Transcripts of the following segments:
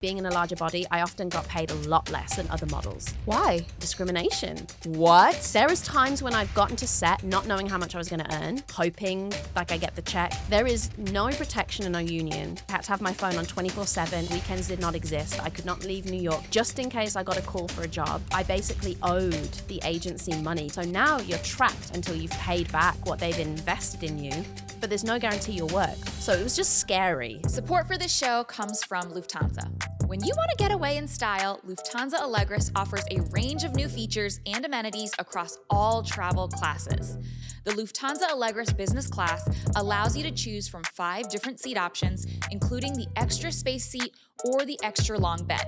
Being in a larger body, I often got paid a lot less than other models. Why? Discrimination. What? There is times when I've gotten to set not knowing how much I was going to earn, hoping like I get the check. There is no protection and no union. I had to have my phone on 24/7. Weekends did not exist. I could not leave New York just in case I got a call for a job. I basically owed the agency money. So now you're trapped until you've paid back what they've invested in you, but there's no guarantee you'll work. So it was just scary. Support for this show comes from Lufthansa. When you want to get away in style, Lufthansa Allegris offers a range of new features and amenities across all travel classes. The Lufthansa Allegris Business Class allows you to choose from 5 different seat options, including the extra space seat or the extra long bed.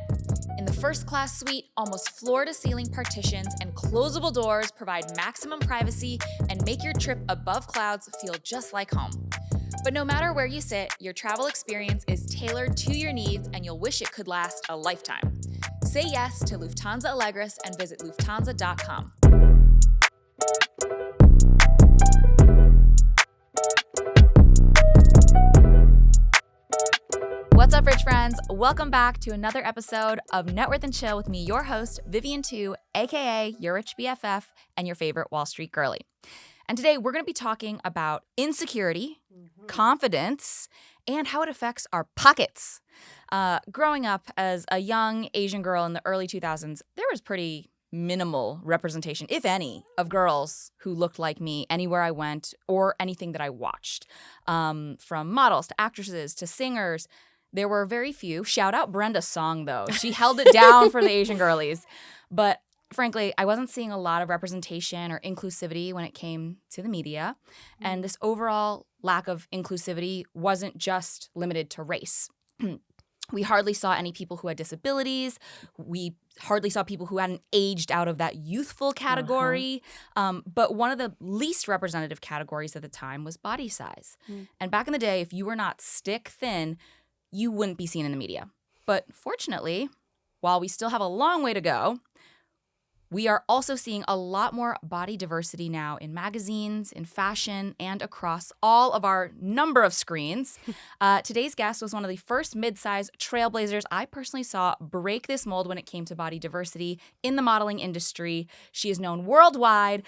In the first class suite, almost floor-to-ceiling partitions and closable doors provide maximum privacy and make your trip above clouds feel just like home. But no matter where you sit, your travel experience is tailored to your needs and you'll wish it could last a lifetime. Say yes to Lufthansa Allegris and visit Lufthansa.com. What's up, rich friends? Welcome back to another episode of Networth and Chill with me, your host, Vivian 2, aka your rich BFF and your favorite Wall Street girly. And today we're going to be talking about insecurity, confidence, and how it affects our pockets. Growing up as a young Asian girl in the early 2000s, there was pretty minimal representation, if any, of girls who looked like me anywhere I went or anything that I watched. From models to actresses to singers, there were very few. Shout out Brenda Song, though. She held it down for the Asian girlies. But frankly, I wasn't seeing a lot of representation or inclusivity when it came to the media. And this overall lack of inclusivity wasn't just limited to race. We hardly saw any people who had disabilities. We hardly saw people who hadn't aged out of that youthful category. But one of the least representative categories at the time was body size. And back in the day, if you were not stick thin, you wouldn't be seen in the media. But fortunately, while we still have a long way to go, we are also seeing a lot more body diversity now in magazines, in fashion, and across all of our number of screens. Today's guest was one of the first mid-size trailblazers I personally saw break this mold when it came to body diversity in the modeling industry. She is known worldwide.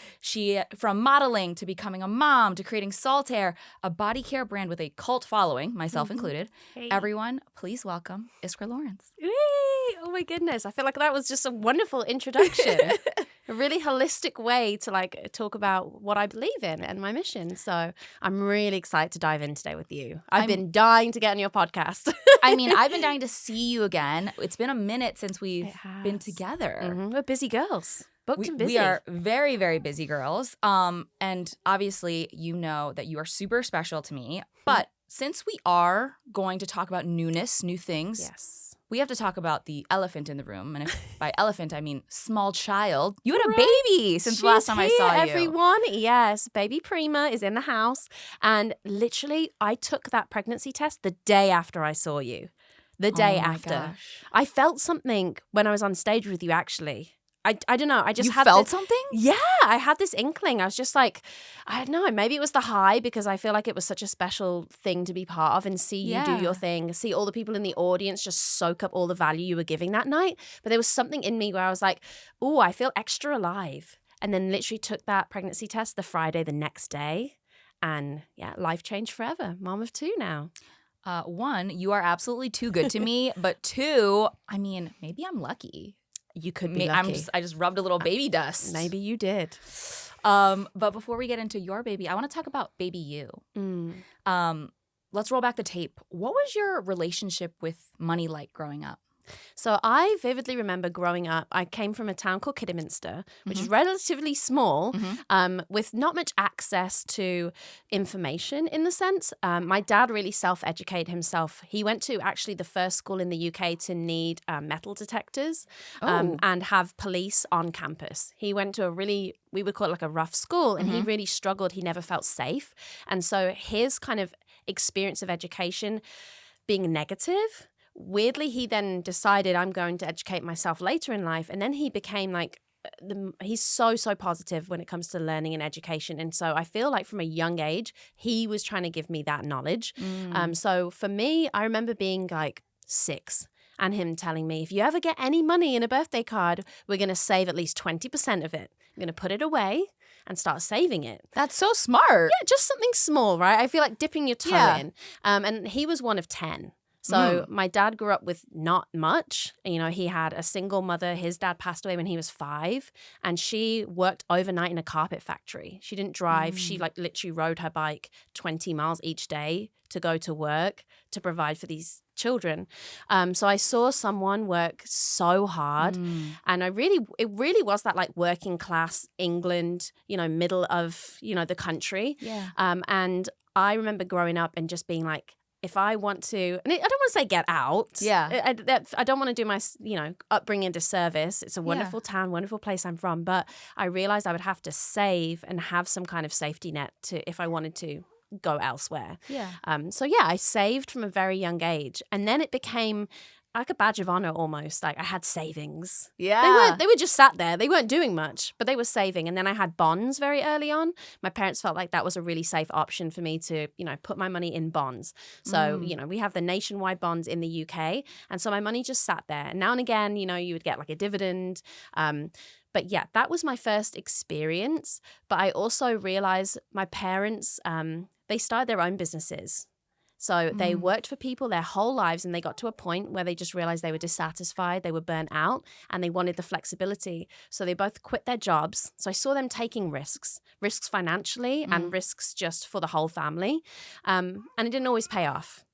From modeling to becoming a mom to creating Saltair, a body care brand with a cult following, myself included. Hey. Everyone, please welcome Iskra Lawrence. Whee! Oh my goodness. I feel like that was just a wonderful introduction. A really holistic way to talk about what I believe in and my mission. So I'm really excited to dive in today with you. I've been dying to get on your podcast. I mean, I've been dying to see you again. It's been a minute since we've been together. We're busy girls. Booked and busy. We are very, very busy girls. And obviously, you know that you are super special to me. But since we are going to talk about newness, new things, yes, we have to talk about the elephant in the room. And by elephant, I mean small child. You had a baby since the last time I saw you. Everyone. Yes, baby Prima is in the house. And literally, I took that pregnancy test the day after I saw you. The day after. Gosh. I felt something when I was on stage with you, actually. I don't know. I just felt something? Yeah, I had this inkling. I was just like, I don't know. Maybe it was the high because I feel like it was such a special thing to be part of and see you do your thing, see all the people in the audience just soak up all the value you were giving that night. But there was something in me where I was like, oh, I feel extra alive. And then literally took that pregnancy test the Friday the next day. And yeah, life changed forever. Mom of 2 now. 1, you are absolutely too good to me. But 2, I mean, maybe I'm lucky. You could be lucky. I just rubbed a little baby dust. Maybe you did. But before we get into your baby, I want to talk about baby you. Let's roll back the tape. What was your relationship with money like growing up? So I vividly remember growing up, I came from a town called Kidderminster, which is relatively small, with not much access to information in the sense. My dad really self-educated himself. He went to actually the first school in the UK to need metal detectors and have police on campus. He went to we would call it like a rough school, and he really struggled. He never felt safe. And so his kind of experience of education being negative, weirdly, he then decided I'm going to educate myself later in life. And then he became he's so positive when it comes to learning and education. And so I feel like from a young age, he was trying to give me that knowledge. So for me, I remember being 6 and him telling me, if you ever get any money in a birthday card, we're going to save at least 20% of it. I'm going to put it away and start saving it. That's so smart. Yeah, just something small, right? I feel like dipping your toe in. And he was one of 10. So my dad grew up with not much. You know, he had a single mother. His dad passed away when he was 5. And she worked overnight in a carpet factory. She didn't drive. She like literally rode her bike 20 miles each day to go to work to provide for these children. So I saw someone work so hard. And it really was that like working class England, you know, middle of, you know, the country. Yeah. And I remember growing up and just being like, if I want to, and I don't want to say get out. Yeah. I don't want to do my, you know, upbringing disservice. It's a wonderful town, wonderful place I'm from. But I realized I would have to save and have some kind of safety net to if I wanted to go elsewhere. Yeah. So yeah, I saved from a very young age. And then it became like a badge of honor almost. Like I had savings. Yeah. They were just sat there. They weren't doing much, but they were saving. And then I had bonds very early on. My parents felt like that was a really safe option for me to, you know, put my money in bonds. So, you know, we have the nationwide bonds in the UK. And so my money just sat there. And now and again, you know, you would get like a dividend. But yeah, that was my first experience. But I also realized my parents, they started their own businesses. So they worked for people their whole lives, and they got to a point where they just realized they were dissatisfied, they were burnt out, and they wanted the flexibility. So they both quit their jobs. So I saw them taking risks financially and risks just for the whole family. And it didn't always pay off.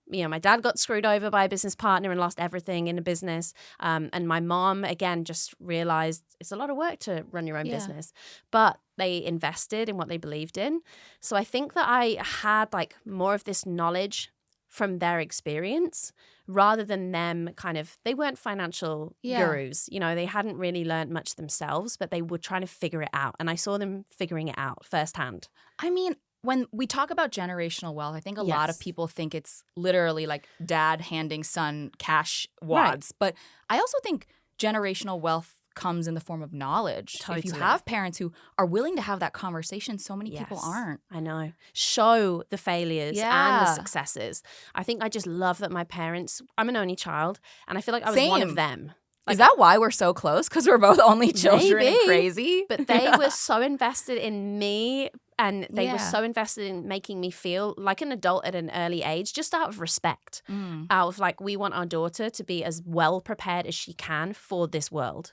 You know, my dad got screwed over by a business partner and lost everything in a business. And my mom, again, just realized it's a lot of work to run your own business. But they invested in what they believed in. So I think that I had like more of this knowledge from their experience rather than them kind of, they weren't financial gurus. You know, they hadn't really learned much themselves, but they were trying to figure it out. And I saw them figuring it out firsthand. I mean, when we talk about generational wealth, I think a lot of people think it's literally like dad handing son cash wads. Right. But I also think generational wealth comes in the form of knowledge. Totally. If you have parents who are willing to have that conversation, so many people aren't. I know. Show the failures and the successes. I think I just love that my parents, I'm an only child, and I feel like I was one of them. Like, is that why we're so close? Because we're both only children and crazy? But they were so invested in me, and they were so invested in making me feel like an adult at an early age, just out of respect. Out of like, we want our daughter to be as well prepared as she can for this world.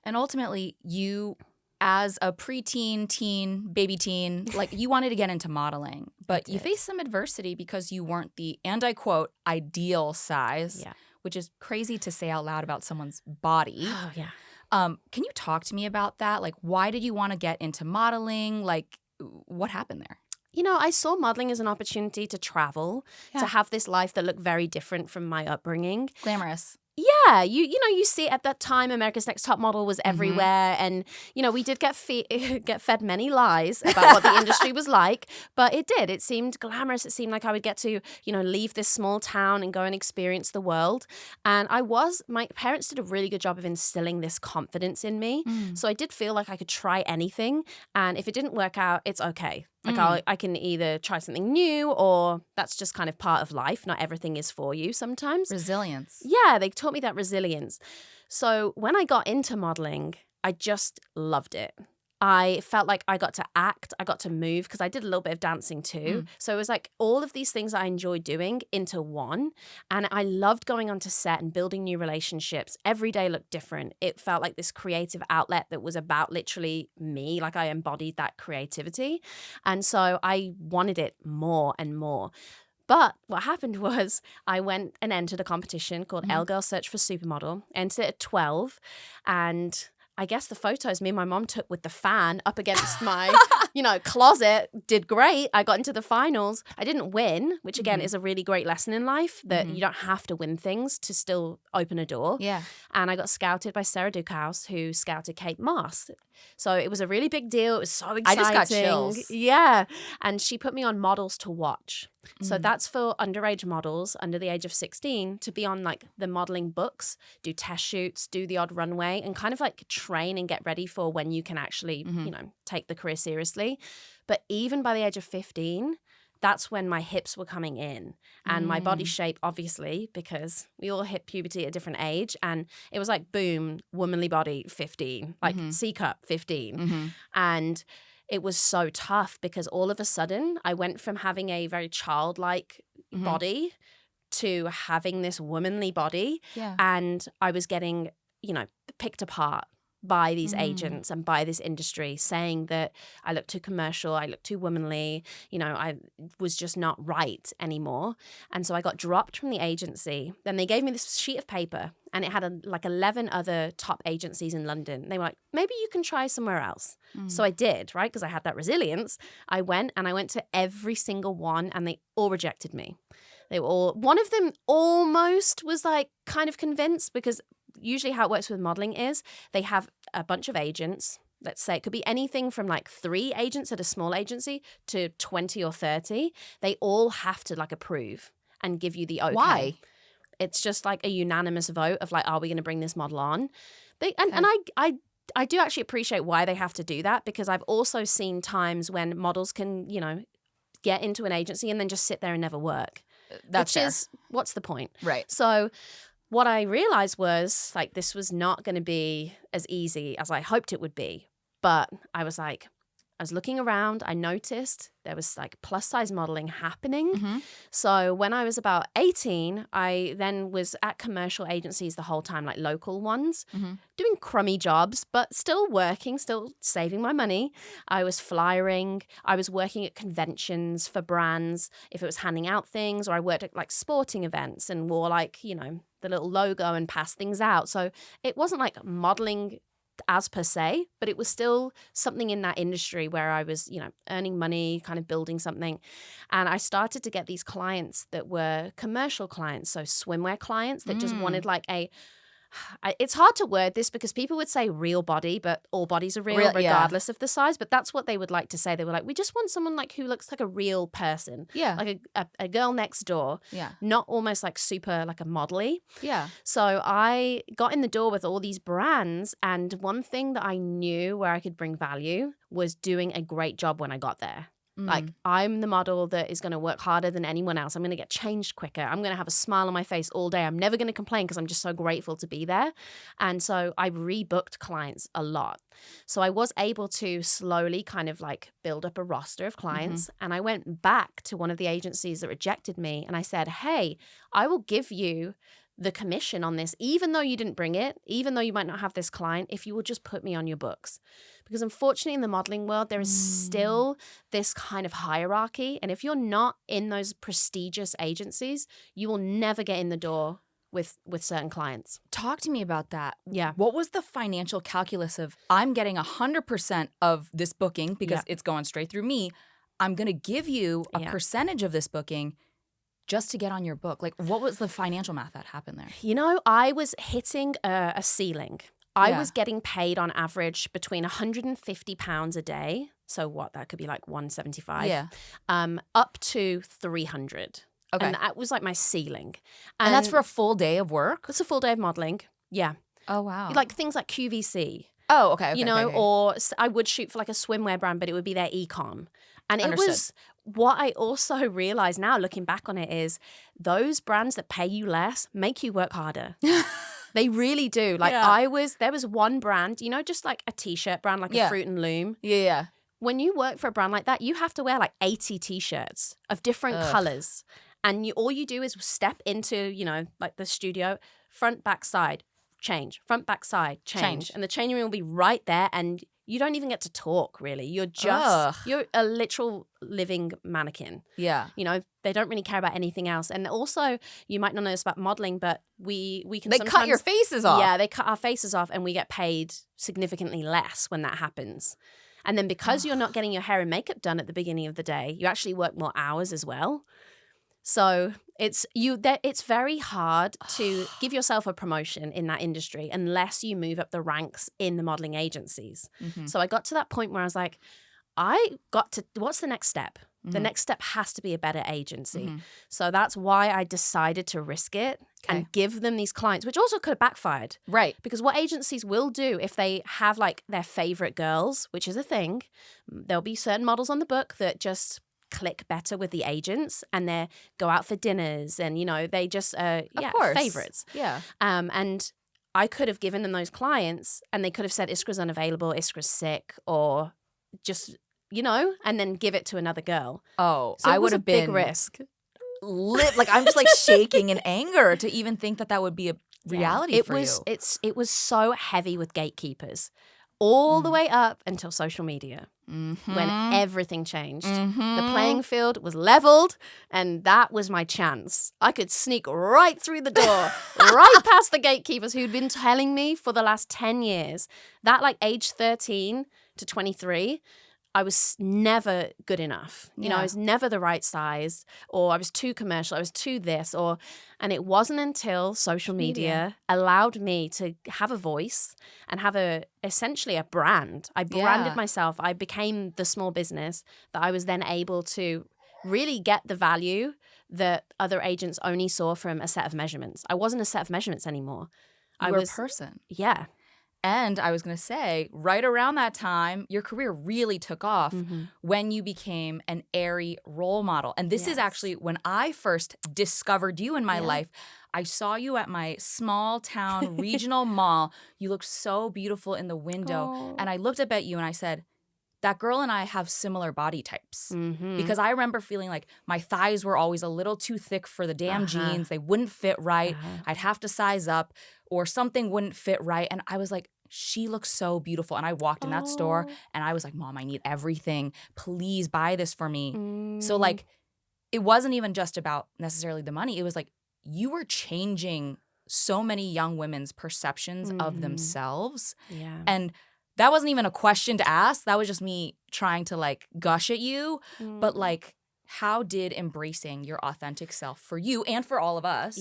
And ultimately, you, as a preteen, teen, baby teen, like you wanted to get into modeling, but you faced some adversity because you weren't the, and I quote, ideal size. Yeah. Which is crazy to say out loud about someone's body. Oh, yeah. Can you talk to me about that? Like, why did you want to get into modeling? Like, what happened there? You know, I saw modeling as an opportunity to travel, to have this life that looked very different from my upbringing. Glamorous. Yeah, you know, you see at that time America's Next Top Model was everywhere, and you know, we did get fed many lies about what the industry was like, but it did. It seemed glamorous. It seemed like I would get to, you know, leave this small town and go and experience the world. And my parents did a really good job of instilling this confidence in me. So I did feel like I could try anything, and if it didn't work out, it's okay. Like I can either try something new, or that's just kind of part of life. Not everything is for you sometimes. Resilience. Yeah, they taught me that resilience. So when I got into modeling, I just loved it. I felt like I got to act, I got to move, because I did a little bit of dancing too. So it was like all of these things I enjoyed doing into one. And I loved going onto set and building new relationships. Every day looked different. It felt like this creative outlet that was about literally me, like I embodied that creativity. And so I wanted it more and more. But what happened was I went and entered a competition called Elle Girl Search for Supermodel, entered it at 12, and I guess the photos me and my mom took with the fan up against my, you know, closet did great. I got into the finals. I didn't win, which again is a really great lesson in life, that you don't have to win things to still open a door. Yeah. And I got scouted by Sarah Dukehouse, who scouted Kate Moss. So it was a really big deal. It was so exciting. I just got chills. Yeah. And she put me on Models to Watch. So that's for underage models under the age of 16 to be on like the modeling books, do test shoots, do the odd runway, and kind of like train and get ready for when you can actually, you know, take the career seriously. But even by the age of 15, that's when my hips were coming in and my body shape, obviously, because we all hit puberty at a different age. And it was like, boom, womanly body, 15, like C cup, 15. And it was so tough because all of a sudden I went from having a very childlike body to having this womanly body. Yeah. And I was getting, picked apart by these agents and by this industry, saying that I looked too commercial, I looked too womanly, I was just not right anymore. And so I got dropped from the agency. Then they gave me this sheet of paper and it had like 11 other top agencies in London. They were like, maybe you can try somewhere else. So I did, right? Because I had that resilience. I went to every single one and they all rejected me. They were all, one of them almost was like kind of convinced, because usually how it works with modeling is they have a bunch of agents. Let's say it could be anything from like 3 agents at a small agency to 20 or 30. They all have to like approve and give you the okay. Why? It's just like a unanimous vote of like, are we going to bring this model on? I do actually appreciate why they have to do that, because I've also seen times when models can, get into an agency and then just sit there and never work. That's fair. What's the point? Right. So what I realized was like this was not going to be as easy as I hoped it would be. But I was looking around, I noticed there was like plus size modeling happening. So when I was about 18, I then was at commercial agencies the whole time, like local ones, doing crummy jobs, but still working, still saving my money. I was flyering. I was working at conventions for brands, if it was handing out things, or I worked at like sporting events and wore like, the little logo and passed things out. So it wasn't like modeling as per se, but it was still something in that industry where I was, earning money, kind of building something. And I started to get these clients that were commercial clients, so swimwear clients that just wanted like it's hard to word this because people would say real body, but all bodies are real regardless of the size. But that's what they would like to say. They were like, we just want someone like who looks like a real person. Yeah. Like a girl next door. Yeah. Not almost like super like a modelly. Yeah. So I got in the door with all these brands. And one thing that I knew where I could bring value was doing a great job when I got there. Like, I'm the model that is going to work harder than anyone else. I'm going to get changed quicker. I'm going to have a smile on my face all day. I'm never going to complain because I'm just so grateful to be there. And so I rebooked clients a lot. So I was able to slowly kind of like build up a roster of clients. And I went back to one of the agencies that rejected me and I said, hey, I will give you the commission on this, even though you didn't bring it, even though you might not have this client, if you will just put me on your books. Because unfortunately in the modeling world, there is still this kind of hierarchy. And if you're not in those prestigious agencies, you will never get in the door with certain clients. Talk to me about that. Yeah. What was the financial calculus of I'm getting 100% of this booking because it's going straight through me. I'm going to give you a percentage of this booking just to get on your book. Like, what was the financial math that happened there? I was hitting a ceiling. I was getting paid on average between £150 a day. So what? That could be like $175. Yeah. Up to $300. Okay. And that was like my ceiling. And that's for a full day of work? It's a full day of modeling. Yeah. Oh, wow. Like things like QVC. Oh, okay. Or I would shoot for like a swimwear brand, but it would be their e-com. And it was what I also realize now looking back on it is those brands that pay you less make you work harder. They really do. Like there was one brand, just like a t-shirt brand, like a Fruit and Loom. Yeah. When you work for a brand like that, you have to wear like 80 t-shirts of different colors. And all you do is step into, like the studio, front, back, side, change, front, back, side, change. And the changing room will be right there. And you don't even get to talk, really. You're a literal living mannequin. Yeah. They don't really care about anything else. And also, you might not know this about modeling, but we can sometimes... They cut your faces off. Yeah, they cut our faces off and we get paid significantly less when that happens. And then because you're not getting your hair and makeup done at the beginning of the day, you actually work more hours as well. So it's very hard to give yourself a promotion in that industry unless you move up the ranks in the modeling agencies. So I got to that point where I was like, what's the next step? The next step has to be a better agency. So that's why I decided to risk it and give them these clients, which also could have backfired. Right. Because what agencies will do if they have like their favorite girls, which is a thing, there'll be certain models on the book that just click better with the agents and they go out for dinners and, they just, favorites. Yeah. And I could have given them those clients and they could have said, Iskra's unavailable, Iskra's sick, or just, and then give it to another girl. Oh, So I it was would a have been big risk. Like I'm just like shaking in anger to even think that would be a reality for you. It was so heavy with gatekeepers all the way up until social media when everything changed. The playing field was leveled and that was my chance. I could sneak right through the door, right past the gatekeepers who'd been telling me for the last 10 years that like age 13 to 23, I was never good enough. I was never the right size, or I was too commercial, I was too this, and it wasn't until social media allowed me to have a voice and have essentially a brand. I branded myself. I became the small business that I was then able to really get the value that other agents only saw from a set of measurements. I wasn't a set of measurements anymore. I was a person. Yeah. And I was going to say, right around that time, your career really took off when you became an Aerie role model. And this is actually when I first discovered you in my life. I saw you at my small town regional mall. You looked so beautiful in the window. And I looked up at you and I said, that girl and I have similar body types. Because I remember feeling like my thighs were always a little too thick for the damn jeans. They wouldn't fit right. I'd have to size up or something wouldn't fit right. And I was like, she looks so beautiful. And I walked in that store and I was like, Mom, I need everything. Please buy this for me. So like, it wasn't even just about necessarily the money. It was like you were changing so many young women's perceptions of themselves. Yeah. And that wasn't even a question to ask. That was just me trying to like gush at you. But like, how did embracing your authentic self for you and for all of us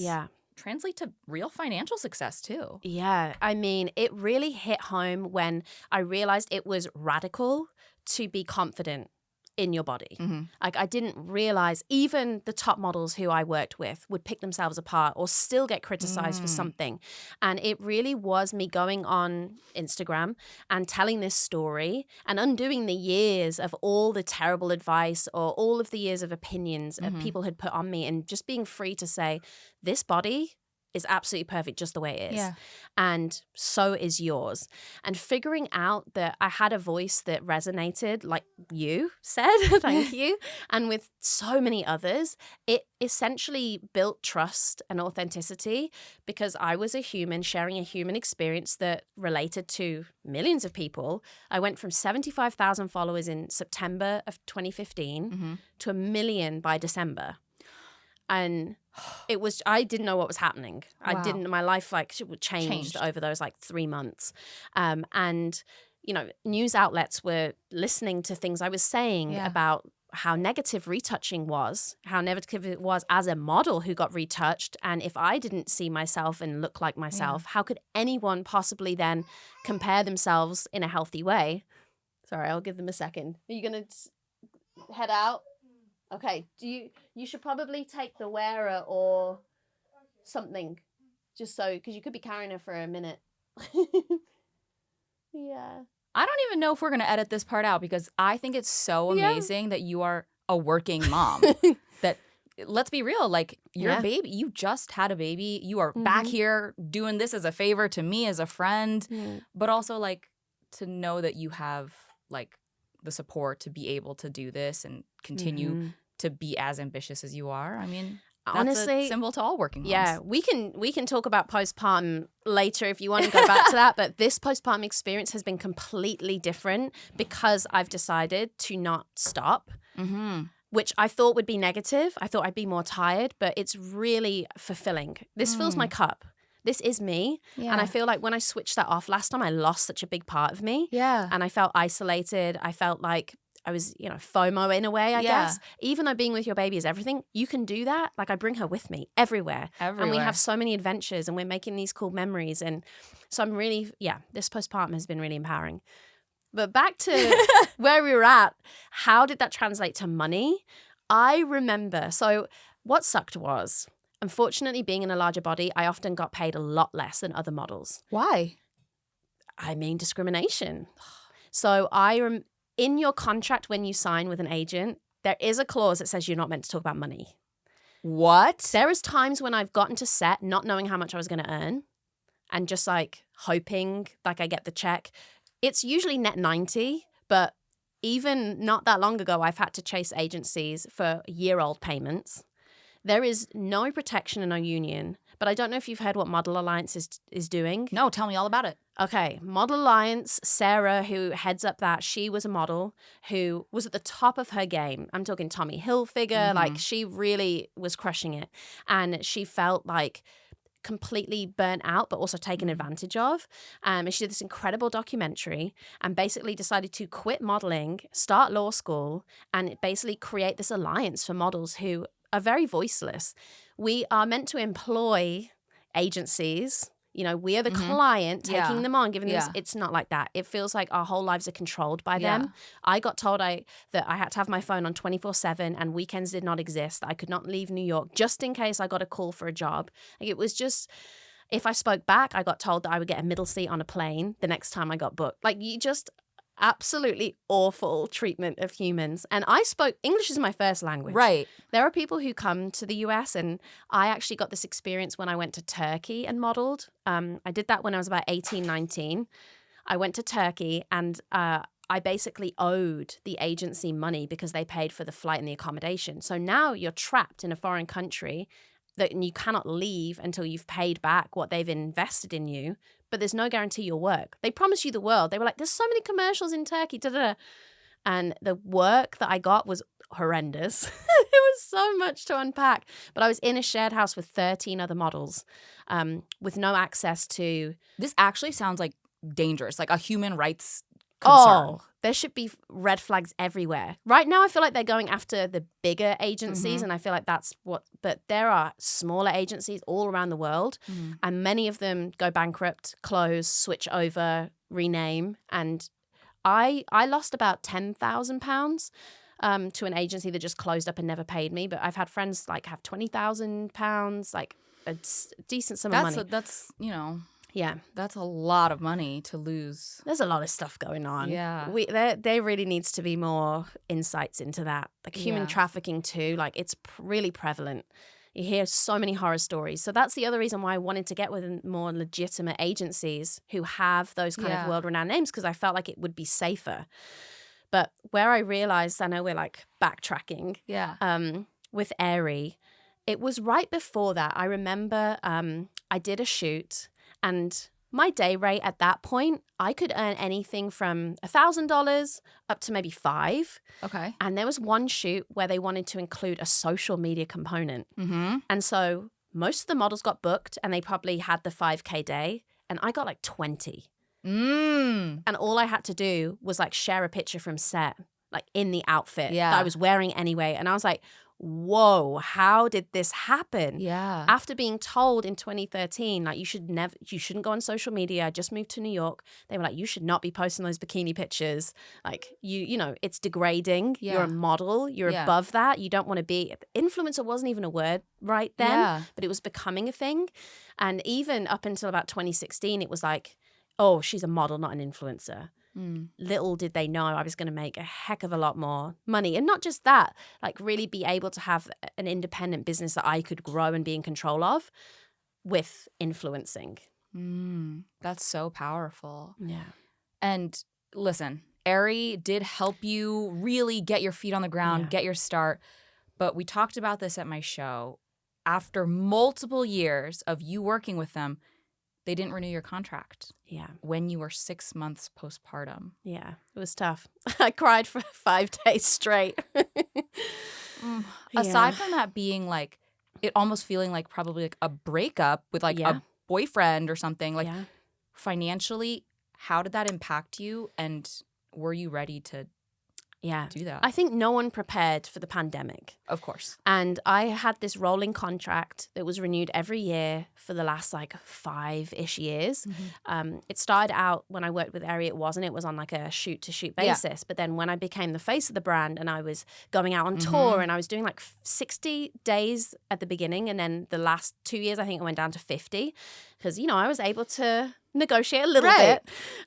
translate to real financial success too? Yeah. I mean, it really hit home when I realized it was radical to be confident in your body. Like I didn't realize even the top models who I worked with would pick themselves apart or still get criticized for something. And it really was me going on Instagram and telling this story and undoing the years of all the terrible advice or all of the years of opinions that people had put on me and just being free to say, this body is absolutely perfect just the way it is. Yeah. And so is yours. And figuring out that I had a voice that resonated, like you said, thank you, and with so many others, it essentially built trust and authenticity because I was a human sharing a human experience that related to millions of people. I went from 75,000 followers in September of 2015 to 1 million by December. And it was, I didn't know what was happening. Wow. My life like changed over those like 3 months. And, news outlets were listening to things I was saying about how negative retouching was, how negative it was as a model who got retouched. And if I didn't see myself and look like myself, how could anyone possibly then compare themselves in a healthy way? Sorry, I'll give them a second. Are you going to head out? Okay, you should probably take the wearer or something, just so, because you could be carrying her for a minute. Yeah. I don't even know if we're going to edit this part out because I think it's so amazing that you are a working mom. That, let's be real, like your baby, you just had a baby. You are back here doing this as a favor to me as a friend, but also like to know that you have like the support to be able to do this and continue to be as ambitious as you are. I mean, that's honestly a symbol to all working moms. Yeah, we can talk about postpartum later if you want to go back to that, but this postpartum experience has been completely different because I've decided to not stop. Which I thought would be negative. I thought I'd be more tired, but it's really fulfilling. This fills my cup. This is me. Yeah. And I feel like when I switched that off last time, I lost such a big part of me. Yeah. And I felt isolated. I felt like I was, FOMO in a way, I guess. Even though being with your baby is everything, you can do that. Like I bring her with me everywhere. And we have so many adventures and we're making these cool memories. And so I'm really, this postpartum has been really empowering. But back to where we were at, how did that translate to money? I remember, so what sucked was, unfortunately, being in a larger body, I often got paid a lot less than other models. Why? I mean, discrimination. So in your contract when you sign with an agent, there is a clause that says you're not meant to talk about money. What? There is times when I've gotten to set not knowing how much I was going to earn and just like hoping like I get the check. It's usually net 90, but even not that long ago, I've had to chase agencies for year-old payments. There is no protection and no union, but I don't know if you've heard what Model Alliance is doing. No, tell me all about it. Okay, Model Alliance, Sarah, who heads up that, she was a model who was at the top of her game. I'm talking Tommy Hilfiger, like she really was crushing it. And she felt like completely burnt out, but also taken advantage of. And she did this incredible documentary and basically decided to quit modeling, start law school, and basically create this alliance for models who are very voiceless. We are meant to employ agencies. You know, we are the client taking them on, giving them. It's not like that. It feels like our whole lives are controlled by them. I got told that I had to have my phone on 24/7 and weekends did not exist. I could not leave New York just in case I got a call for a job. Like, it was just, if I spoke back, I got told that I would get a middle seat on a plane the next time I got booked. Like, you just absolutely awful treatment of humans. And English is my first language. Right. There are people who come to the US, and I actually got this experience when I went to Turkey and modeled. I did that when I was about 18, 19. I went to Turkey and I basically owed the agency money because they paid for the flight and the accommodation. So now you're trapped in a foreign country and you cannot leave until you've paid back what they've invested in you. But there's no guarantee you'll work. They promise you the world. They were like, there's so many commercials in Turkey, da-da-da. And the work that I got was horrendous. It was so much to unpack. But I was in a shared house with 13 other models with no access to... This actually sounds like dangerous, like a human rights concern. Oh, there should be red flags everywhere. Right now, I feel like they're going after the bigger agencies, and I feel like that's what... But there are smaller agencies all around the world, and many of them go bankrupt, close, switch over, rename. And I lost about £10,000 to an agency that just closed up and never paid me. But I've had friends like have £20,000, like a decent sum of money. That's, you know... Yeah. That's a lot of money to lose. There's a lot of stuff going on. Yeah. There really needs to be more insights into that. Like human trafficking too, like it's really prevalent. You hear so many horror stories. So that's the other reason why I wanted to get with more legitimate agencies who have those kind of world-renowned names, because I felt like it would be safer. But where I realized, I know we're like backtracking. Yeah. With Aerie, it was right before that. I remember I did a shoot. And my day rate at that point, I could earn anything from $1,000 up to maybe $5,000. Okay. And there was one shoot where they wanted to include a social media component. And so most of the models got booked and they probably had the 5K day. And I got like 20. And all I had to do was like share a picture from set, like in the outfit that I was wearing anyway. And I was like, whoa, how did this happen? Yeah. After being told in 2013, like you shouldn't go on social media. I just moved to New York. They were like, you should not be posting those bikini pictures. Like you know, it's degrading. Yeah. You're a model. You're above that. You don't want to be. Influencer wasn't even a word right then, but it was becoming a thing. And even up until about 2016, it was like, oh, she's a model, not an influencer. Little did they know I was going to make a heck of a lot more money. And not just that, like really be able to have an independent business that I could grow and be in control of with influencing. That's so powerful. Yeah. And listen, Aerie did help you really get your feet on the ground, get your start. But we talked about this at my show. After multiple years of you working with them, they didn't renew your contract. Yeah. When you were 6 months postpartum. Yeah. It was tough. I cried for 5 days straight. Aside from that being like, it almost feeling like probably like a breakup with like a boyfriend or something, like financially, how did that impact you? And were you ready to do that? I think no one prepared for the pandemic. Of course. And I had this rolling contract that was renewed every year for the last like 5-ish years. It started out when I worked with Aerie, it wasn't. It was on like a shoot-to-shoot basis. But then when I became the face of the brand and I was going out on tour and I was doing like 60 days at the beginning, and then the last 2 years I think I went down to 50 because, you know, I was able to negotiate a little Right.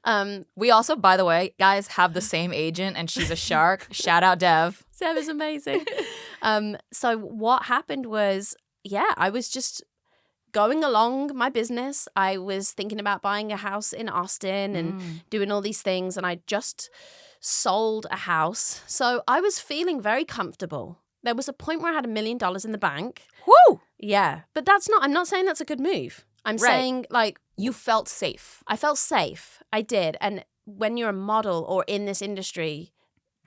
bit. We also, by the way, guys, have the same agent, and she's a shark. Shout out, Dev. Seb is amazing. So what happened was, I was just going along my business. I was thinking about buying a house in Austin and doing all these things, and I just sold a house. So I was feeling very comfortable. There was a point where I had $1 million in the bank. Woo! Yeah, but I'm not saying that's a good move. I'm saying, like, you felt safe. I felt safe. I did. And when you're a model or in this industry,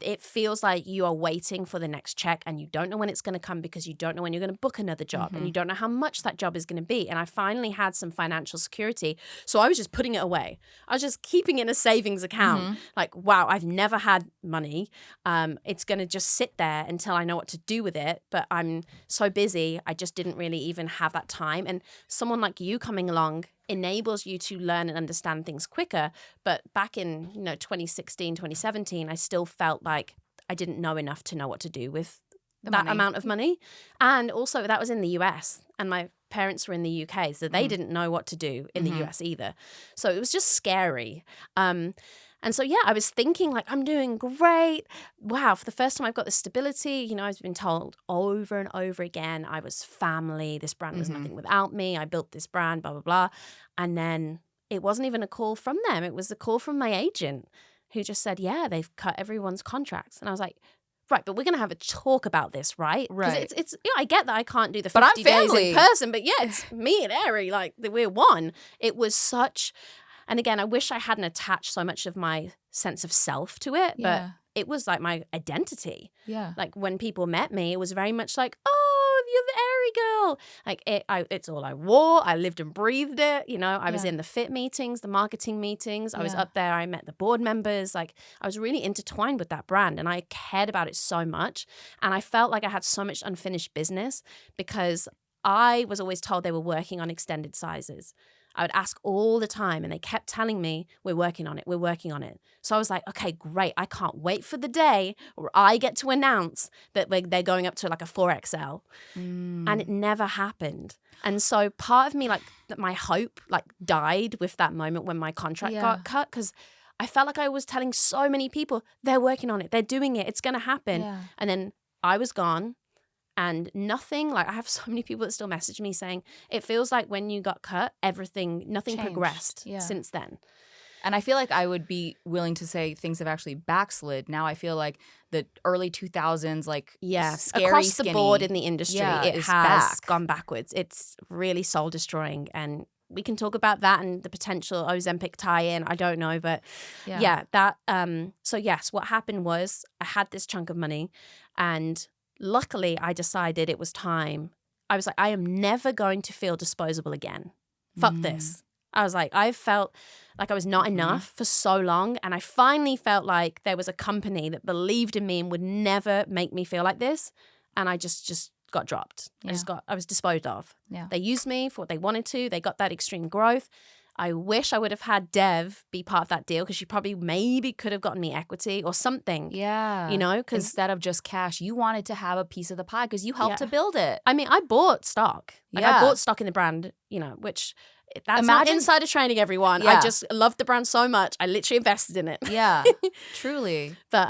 it feels like you are waiting for the next check and you don't know when it's going to come because you don't know when you're going to book another job and you don't know how much that job is going to be. And I finally had some financial security. So I was just putting it away. I was just keeping it in a savings account. Like, wow, I've never had money. It's going to just sit there until I know what to do with it. But I'm so busy, I just didn't really even have that time. And someone like you coming along enables you to learn and understand things quicker. But back in 2016, 2017, I still felt like I didn't know enough to know what to do with that amount of money. And also that was in the US and my parents were in the UK, so they didn't know what to do in the US either. So it was just scary. And so, I was thinking, like, I'm doing great. Wow, for the first time I've got the stability. I've been told over and over again, I was family. This brand was nothing without me. I built this brand, blah, blah, blah. And then it wasn't even a call from them. It was a call from my agent who just said, they've cut everyone's contracts. And I was like, right, but we're going to have a talk about this, right? Right. Because it's I get that I can't do the 50 but I'm days family. in person, but it's me and Aerie, like, we're one. It was such... And again, I wish I hadn't attached so much of my sense of self to it, but it was like my identity. Yeah. Like when people met me, it was very much like, oh, you're the Aerie girl. Like it's all I wore. I lived and breathed it. I was in the fit meetings, the marketing meetings. I was up there. I met the board members. Like I was really intertwined with that brand and I cared about it so much. And I felt like I had so much unfinished business because I was always told they were working on extended sizes. I would ask all the time and they kept telling me, we're working on it, we're working on it. So I was like, okay, great. I can't wait for the day where I get to announce that they're going up to like a 4XL. And it never happened. And so part of me, like my hope like died with that moment when my contract got cut because I felt like I was telling so many people, they're working on it, they're doing it, it's going to happen. Yeah. And then I was gone. And nothing, like I have so many people that still message me saying, it feels like when you got cut, nothing changed. Progressed since then. And I feel like I would be willing to say things have actually backslid. Now I feel like the early 2000s, like scary, across skinny, the board in the industry, it has gone backwards. It's really soul destroying. And we can talk about that and the potential Ozempic tie-in. I don't know, but that. So yes, what happened was I had this chunk of money and luckily, I decided it was time. I was like, I am never going to feel disposable again. Fuck this. I was like, I felt like I was not enough for so long. And I finally felt like there was a company that believed in me and would never make me feel like this. And I just got dropped. I was disposed of. Yeah. They used me for what they wanted to. They got that extreme growth. I wish I would have had Dev be part of that deal because she probably maybe could have gotten me equity or something. Yeah. Because instead of just cash, you wanted to have a piece of the pie because you helped to build it. I mean, I bought stock. I bought stock in the brand, which that's not insider trading, everyone. I just loved the brand so much. I literally invested in it. Yeah, truly. But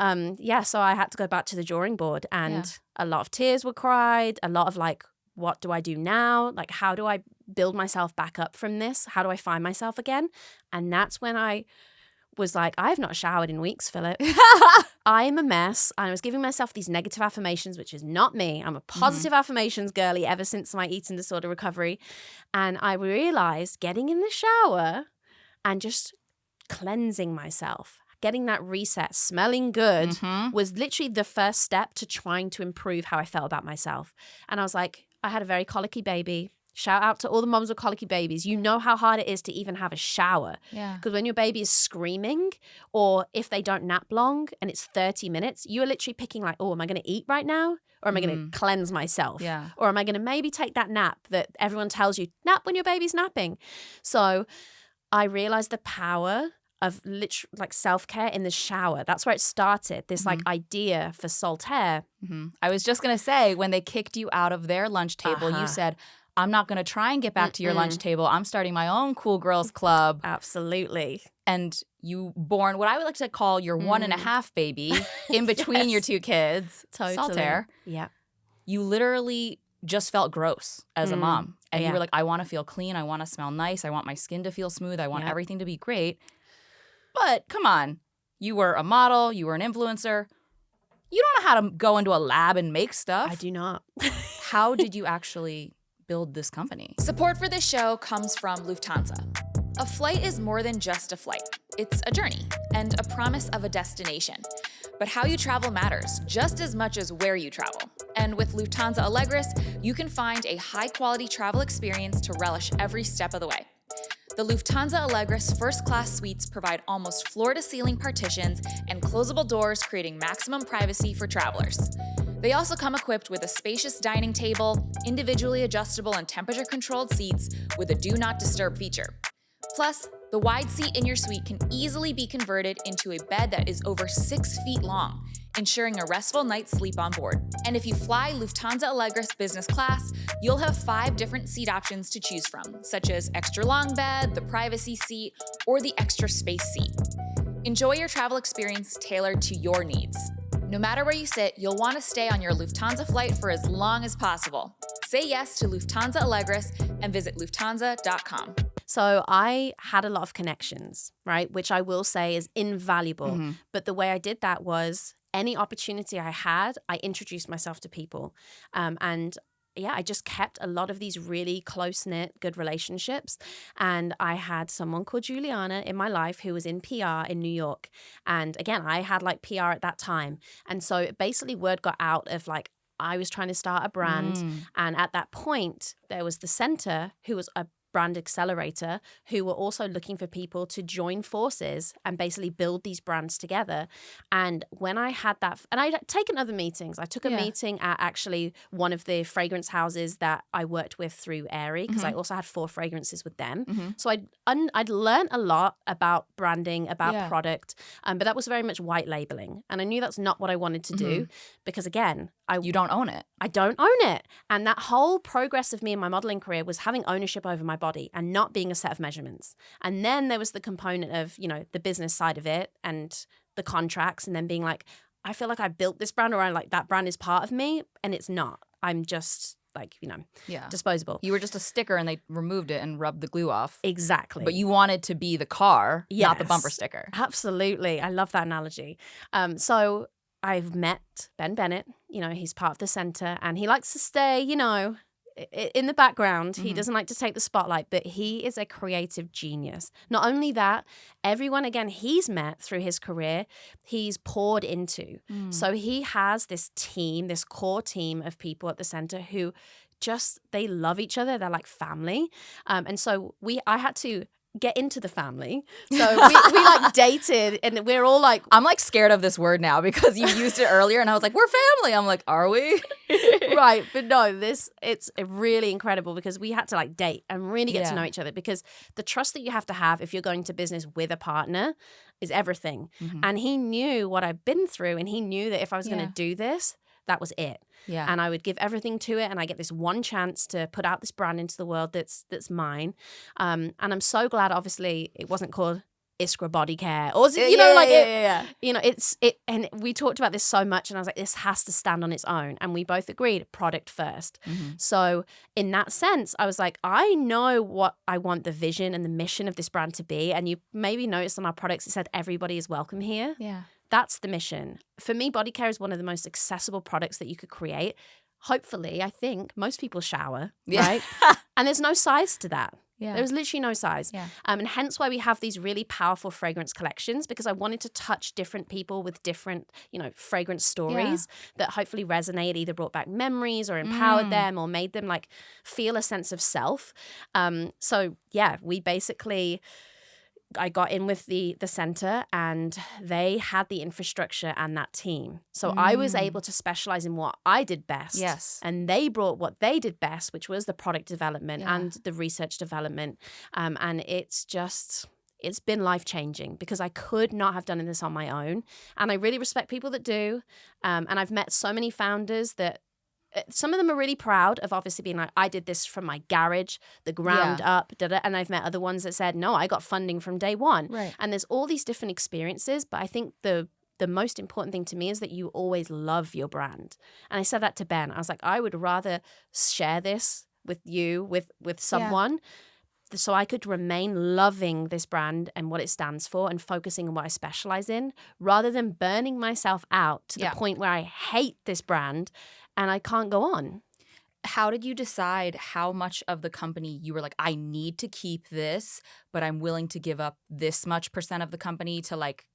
so I had to go back to the drawing board and a lot of tears were cried, a lot of like, what do I do now? Like, how do I build myself back up from this? How do I find myself again? And that's when I was like, I have not showered in weeks, Philip. I am a mess. And I was giving myself these negative affirmations, which is not me. I'm a positive affirmations girly ever since my eating disorder recovery. And I realized getting in the shower and just cleansing myself, getting that reset, smelling good was literally the first step to trying to improve how I felt about myself. And I was like, I had a very colicky baby. Shout out to all the moms with colicky babies. You know how hard it is to even have a shower. Yeah. Because when your baby is screaming or if they don't nap long and it's 30 minutes, you are literally picking like, oh, am I going to eat right now? Or am I going to cleanse myself? Yeah. Or am I going to maybe take that nap that everyone tells you, nap when your baby's napping? So I realized the power of literally like self-care in the shower. That's where it started, this like idea for Saltair. I was just going to say, when they kicked you out of their lunch table, you said, I'm not going to try and get back to your lunch table. I'm starting my own cool girls club. Absolutely. And you born what I would like to call your 1.5 baby in between your two kids. Totally. Saltair. Yeah. You literally just felt gross as a mom. And you were like, I want to feel clean. I want to smell nice. I want my skin to feel smooth. I want everything to be great. But come on. You were a model. You were an influencer. You don't know how to go into a lab and make stuff. I do not. How did you actually build this company? Support for this show comes from Lufthansa. A flight is more than just a flight. It's a journey and a promise of a destination. But how you travel matters just as much as where you travel. And with Lufthansa Allegris, you can find a high-quality travel experience to relish every step of the way. The Lufthansa Allegris first-class suites provide almost floor-to-ceiling partitions and closable doors, creating maximum privacy for travelers. They also come equipped with a spacious dining table, individually adjustable and temperature-controlled seats with a Do Not Disturb feature. Plus, the wide seat in your suite can easily be converted into a bed that is over 6 feet long, ensuring a restful night's sleep on board. And if you fly Lufthansa Allegris business class, you'll have 5 different seat options to choose from, such as extra long bed, the privacy seat, or the extra space seat. Enjoy your travel experience tailored to your needs. No matter where you sit, you'll want to stay on your Lufthansa flight for as long as possible. Say yes to Lufthansa Allegris and visit Lufthansa.com. So I had a lot of connections, right? Which I will say is invaluable. But the way I did that was any opportunity I had, I introduced myself to people. I just kept a lot of these really close-knit, good relationships. And I had someone called Juliana in my life who was in PR in New York. And again, I had like PR at that time. And so basically word got out of like, I was trying to start a brand. And at that point, there was the center who was a brand accelerator who were also looking for people to join forces and basically build these brands together. And when I had that, and I'd taken other meetings. I took a meeting at actually one of the fragrance houses that I worked with through Aerie, because I also had 4 fragrances with them. So I'd learned a lot about branding, about product, but that was very much white labeling. And I knew that's not what I wanted to do because, again, you don't own it. I don't own it. And that whole progress of me in my modeling career was having ownership over my body and not being a set of measurements. And then there was the component of, the business side of it and the contracts, and then being like, I feel like I built this brand, or I like that brand is part of me, and it's not. I'm just like, disposable. You were just a sticker and they removed it and rubbed the glue off. Exactly. But you wanted to be the car, not the bumper sticker. Absolutely. I love that analogy. So I've met Ben Bennett, he's part of the center, and he likes to stay, in the background. He doesn't like to take the spotlight, but he is a creative genius. Not only that, everyone, again, he's met through his career, he's poured into. So he has this team, this core team of people at the center who they love each other. They're like family. And so I had to get into the family. So we like dated, and we're all like, I'm like scared of this word now because you used it earlier and I was like, we're family. I'm like, are we? Right. But no, it's really incredible because we had to like date and really get to know each other, because the trust that you have to have if you're going to business with a partner is everything. And he knew what I've been through, and he knew that if I was going to do this, that was it. Yeah. And I would give everything to it, and I get this one chance to put out this brand into the world that's mine. And I'm so glad, obviously, it wasn't called Iskra Bodycare, or and we talked about this so much, and I was like, this has to stand on its own, and we both agreed product first. So in that sense, I was like, I know what I want the vision and the mission of this brand to be, and you maybe noticed on our products it said everybody is welcome here. That's the mission. For me, body care is one of the most accessible products that you could create. Hopefully, I think most people shower, right? And there's no size to that. There's literally no size. And hence why we have these really powerful fragrance collections, because I wanted to touch different people with different, fragrance stories that hopefully resonate, either brought back memories or empowered them or made them like feel a sense of self. We basically, I got in with the center, and they had the infrastructure and that team. So I was able to specialize in what I did best. Yes. And they brought what they did best, which was the product development and the research development. And it's been life-changing because I could not have done this on my own. And I really respect people that do. And I've met so many founders that some of them are really proud of obviously being like, I did this from my garage, the ground up, and I've met other ones that said, no, I got funding from day one. Right. And there's all these different experiences, but I think the most important thing to me is that you always love your brand. And I said that to Ben. I was like, I would rather share this with you, with someone, so I could remain loving this brand and what it stands for and focusing on what I specialize in, rather than burning myself out to the point where I hate this brand and I can't go on. How did you decide how much of the company you were like, I need to keep this, but I'm willing to give up this much % of the company to like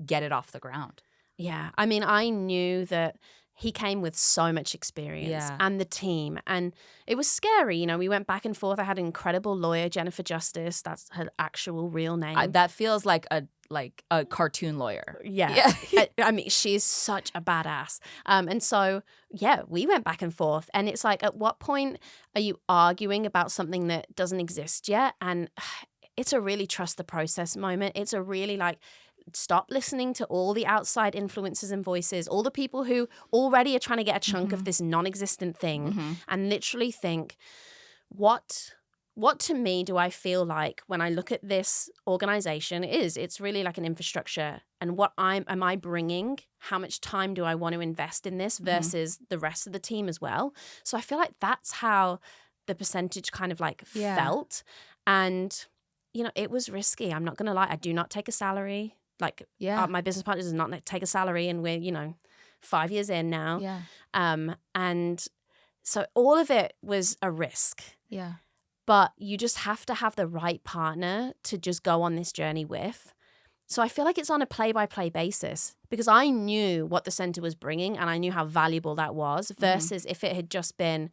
get it off the ground? Yeah. I mean, I knew that he came with so much experience and the team. And it was scary. You know, we went back and forth. I had an incredible lawyer, Jennifer Justice. That's her actual real name. That feels like a cartoon lawyer. Yeah. I mean, she's such a badass. And so, we went back and forth. And it's like, at what point are you arguing about something that doesn't exist yet? And it's a really trust the process moment. It's a really like, stop listening to all the outside influences and voices, all the people who already are trying to get a chunk of this non-existent thing, and literally think, what to me do I feel like when I look at this organization it's really like an infrastructure, and what am I bringing? How much time do I want to invest in this versus the rest of the team as well? So I feel like that's how the percentage kind of like felt. And, you know, it was risky. I'm not going to lie. I do not take a salary. Like, my business partner does not take a salary, and we're, you know, 5 years in now. Yeah. And so all of it was a risk. Yeah. But you just have to have the right partner to just go on this journey with. So I feel like it's on a play-by-play basis, because I knew what the center was bringing and I knew how valuable that was, versus if it had just been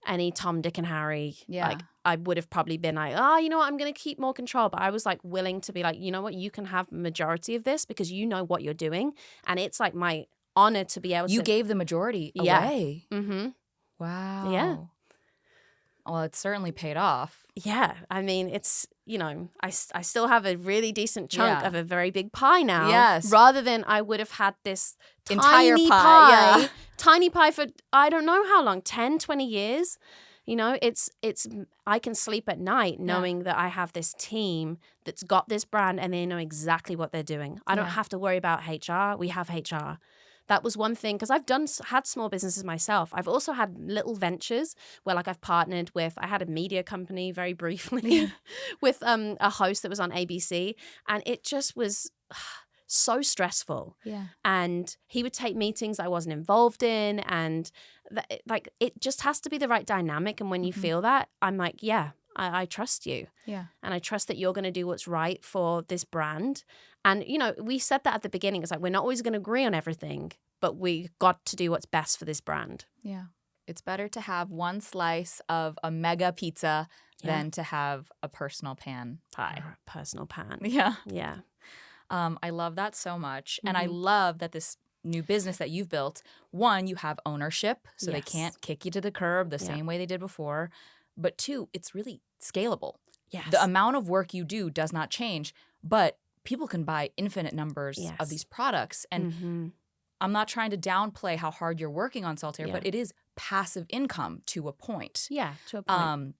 any Tom, Dick, and Harry, like I would have probably been like, you know what, I'm going to keep more control. But I was like willing to be like, you know what, you can have majority of this because you know what you're doing. And it's like my honor to be able to. You gave the majority away. Mm-hmm. Wow. Yeah. Well, it certainly paid off. Yeah. I mean, it's, you know, I still have a really decent chunk of a very big pie now. Yes. Rather than I would have had this entire tiny pie. Tiny pie for I don't know how long, 10, 20 years. You know, it's I can sleep at night knowing that I have this team that's got this brand and they know exactly what they're doing. I don't have to worry about HR. We have HR. That was one thing, because I've had small businesses myself. I've also had little ventures where like I've partnered with, I had a media company very briefly with a host that was on ABC, and it just was so stressful. Yeah. And he would take meetings I wasn't involved in, and like it just has to be the right dynamic. And when you feel that, I'm like, I trust you. Yeah. And I trust that you're going to do what's right for this brand. And, you know, we said that at the beginning. It's like, we're not always going to agree on everything, but we got to do what's best for this brand. Yeah. It's better to have one slice of a mega pizza than to have a personal pan pie. Personal pan. Yeah. Yeah. I love that so much. And I love that this new business that you've built, one, you have ownership, so they can't kick you to the curb the same way they did before. But two, it's really scalable. Yes. The amount of work you do does not change, but people can buy infinite numbers of these products. And I'm not trying to downplay how hard you're working on Saltair, but it is passive income to a point. Yeah, to a point.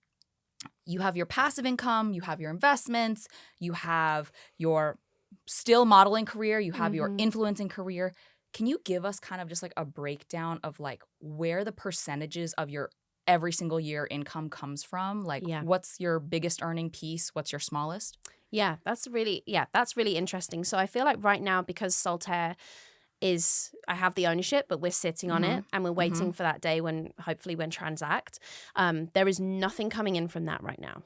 You have your passive income, you have your investments, you have your still modeling career, you have your influencing career. Can you give us kind of just like a breakdown of like where the percentages of your every single year income comes from? Like what's your biggest earning piece? What's your smallest? Yeah, that's really interesting. So I feel like right now, because Saltair I have the ownership, but we're sitting on it and we're waiting for that day when transact. There is nothing coming in from that right now.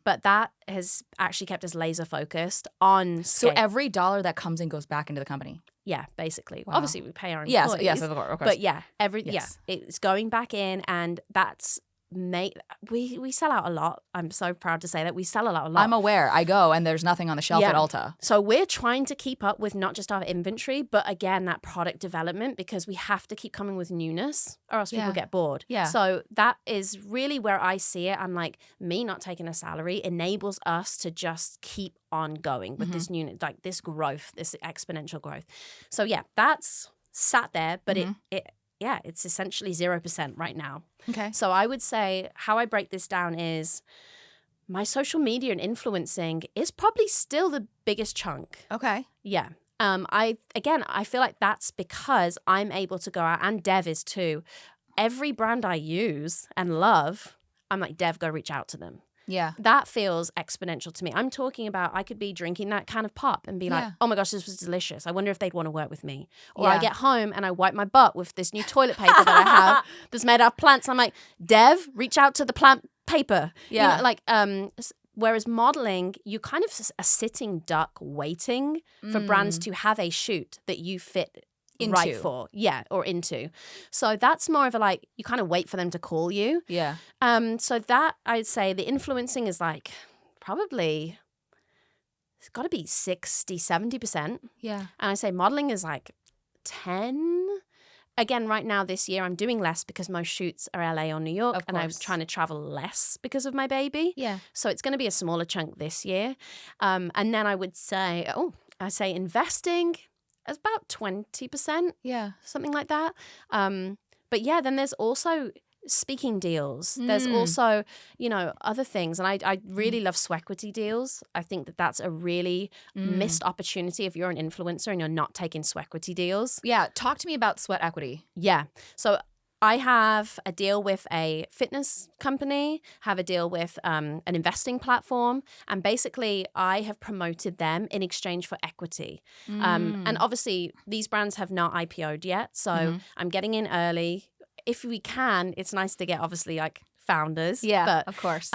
But that has actually kept us laser focused on scale. So every dollar that comes in goes back into the company? Yeah, basically. Wow. Obviously, we pay our employees. Yes, of course. But it's going back in, and that's we sell out a lot. I'm so proud to say that we sell a lot. I'm aware. I go and there's nothing on the shelf at Ulta. So we're trying to keep up with not just our inventory, but again, that product development, because we have to keep coming with newness or else people get bored. Yeah. So that is really where I see it. I'm like, me not taking a salary enables us to just keep on going with this new, like this growth, this exponential growth. So yeah, that's sat there, but it it's essentially 0% right now. Okay. So I would say how I break this down is my social media and influencing is probably still the biggest chunk. Okay. Yeah. I feel like that's because I'm able to go out, and Dev is too. Every brand I use and love, I'm like, Dev, go reach out to them. Yeah. That feels exponential to me. I'm talking about I could be drinking that can of pop and be like, oh my gosh, this was delicious. I wonder if they'd want to work with me. Or I get home and I wipe my butt with this new toilet paper that I have that's made out of plants. I'm like, Dev, reach out to the plant paper. Yeah. You know, like, whereas modeling, you kind of a sitting duck waiting for brands to have a shoot that you fit right for. Yeah, or into. So that's more of a like, you kind of wait for them to call you. Yeah. So that I'd say the influencing is like probably, it's got to be 60, 70%. Yeah. And I say modeling is like 10. Again, right now this year I'm doing less because most shoots are LA or New York, and I'm trying to travel less because of my baby. Yeah. So it's going to be a smaller chunk this year. And then I would say, investing is about 20%. Yeah. Something like that. But yeah, then there's also speaking deals. There's also, other things. And I really love swequity deals. I think that that's a really missed opportunity if you're an influencer and you're not taking swequity deals. Yeah. Talk to me about sweat equity. Yeah. So I have a deal with a fitness company, have a deal with an investing platform, and basically I have promoted them in exchange for equity. And obviously these brands have not IPO'd yet, so I'm getting in early. If we can, it's nice to get obviously like founders. Yeah, but, of course.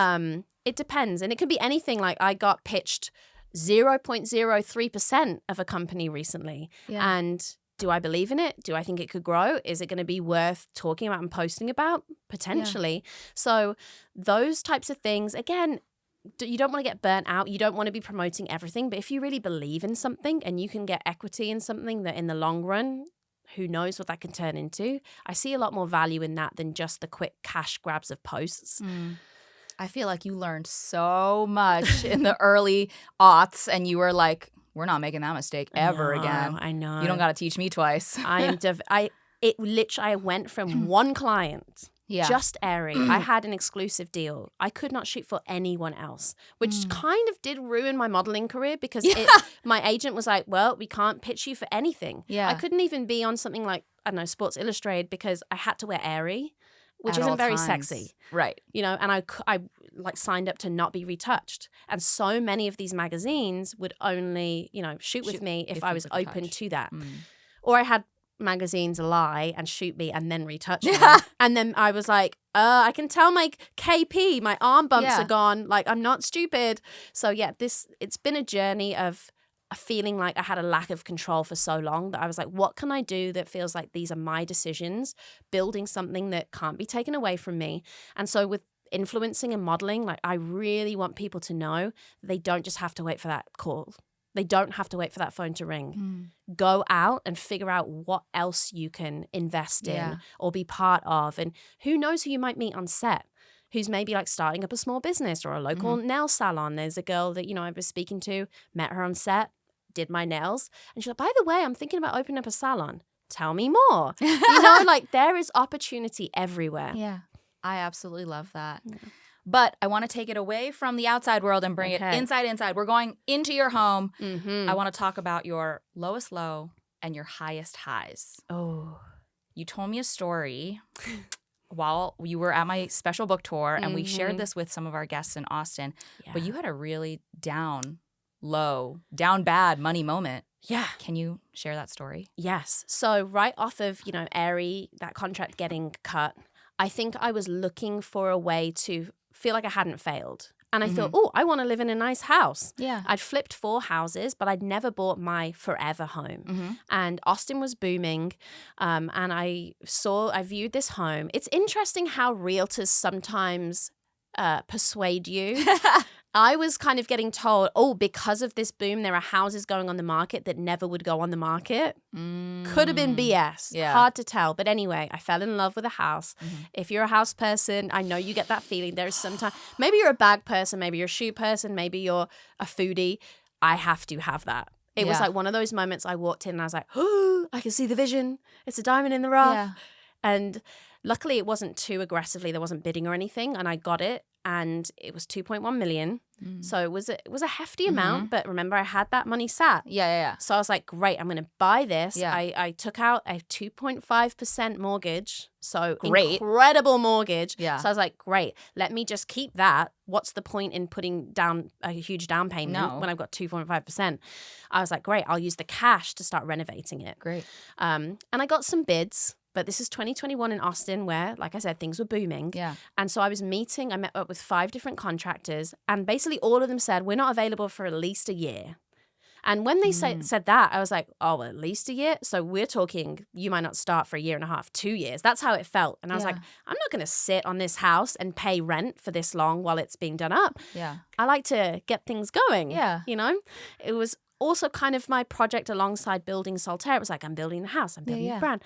It depends, and it could be anything. Like I got pitched 0.03% of a company recently, and do I believe in it? Do I think it could grow? Is it going to be worth talking about and posting about? Potentially. Yeah. So those types of things, again, you don't want to get burnt out. You don't want to be promoting everything. But if you really believe in something and you can get equity in something that in the long run, who knows what that can turn into? I see a lot more value in that than just the quick cash grabs of posts. I feel like you learned so much in the early aughts, and you were like, we're not making that mistake ever again. I know. You don't got to teach me twice. I went from one client, just Aerie. I had an exclusive deal. I could not shoot for anyone else, which kind of did ruin my modeling career because my agent was like, well, we can't pitch you for anything. Yeah. I couldn't even be on something like, I don't know, Sports Illustrated because I had to wear Aerie, which isn't very sexy. Right. And I like signed up to not be retouched. And so many of these magazines would only, shoot with me if I was open to that. Or I had magazines lie and shoot me and then retouch me. And then I was like, I can tell my KP, my arm bumps are gone. Like, I'm not stupid. So yeah, it's been a journey of feeling like I had a lack of control for so long that I was like, what can I do that feels like these are my decisions, building something that can't be taken away from me. And so with influencing and modeling, like I really want people to know they don't just have to wait for that call. They don't have to wait for that phone to ring. Go out and figure out what else you can invest in or be part of. And who knows who you might meet on set, who's maybe like starting up a small business or a local nail salon. There's a girl that, I was speaking to, met her on set, did my nails. And she's like, by the way, I'm thinking about opening up a salon. Tell me more. Like there is opportunity everywhere. Yeah, I absolutely love that. Yeah. But I want to take it away from the outside world and bring it inside. We're going into your home. I want to talk about your lowest low and your highest highs. Oh. You told me a story while you were at my special book tour, and we shared this with some of our guests in Austin. Yeah. But you had a really down bad money moment. Yeah. Can you share that story? Yes. So right off of, Aerie, that contract getting cut, I think I was looking for a way to feel like I hadn't failed. And I thought, I want to live in a nice house. Yeah. I'd flipped 4 houses, but I'd never bought my forever home. And Austin was booming. And I viewed this home. It's interesting how realtors sometimes persuade you. I was kind of getting told, because of this boom, there are houses going on the market that never would go on the market. Could have been BS. Yeah. Hard to tell. But anyway, I fell in love with a house. If you're a house person, I know you get that feeling. There's sometimes, maybe you're a bag person, maybe you're a shoe person, maybe you're a foodie. I have to have that. It was like one of those moments I walked in and I was like, I can see the vision. It's a diamond in the rough. Yeah. And luckily it wasn't too aggressively. There wasn't bidding or anything. And I got it. And it was 2.1 million. So it was a hefty amount. But remember, I had that money sat. Yeah. So I was like, great, I'm going to buy this. Yeah. I took out a 2.5% mortgage. So Great. Incredible mortgage. Yeah. So I was like, great, let me just keep that. What's the point in putting down a huge down payment when I've got 2.5%? I was like, great, I'll use the cash to start renovating it. Great. And I got some bids. But this is 2021 in Austin where, like I said, things were booming. Yeah. And so I met up with 5 different contractors, and basically all of them said, we're not available for at least a year. And when they said that, I was like, oh, well, at least a year? So we're talking, you might not start for a year and a half, 2 years. That's how it felt. And I was like, I'm not going to sit on this house and pay rent for this long while it's being done up. Yeah. I like to get things going. Yeah. You know, it was also kind of my project alongside building Saltair. It was like, I'm building the house, I'm building the brand.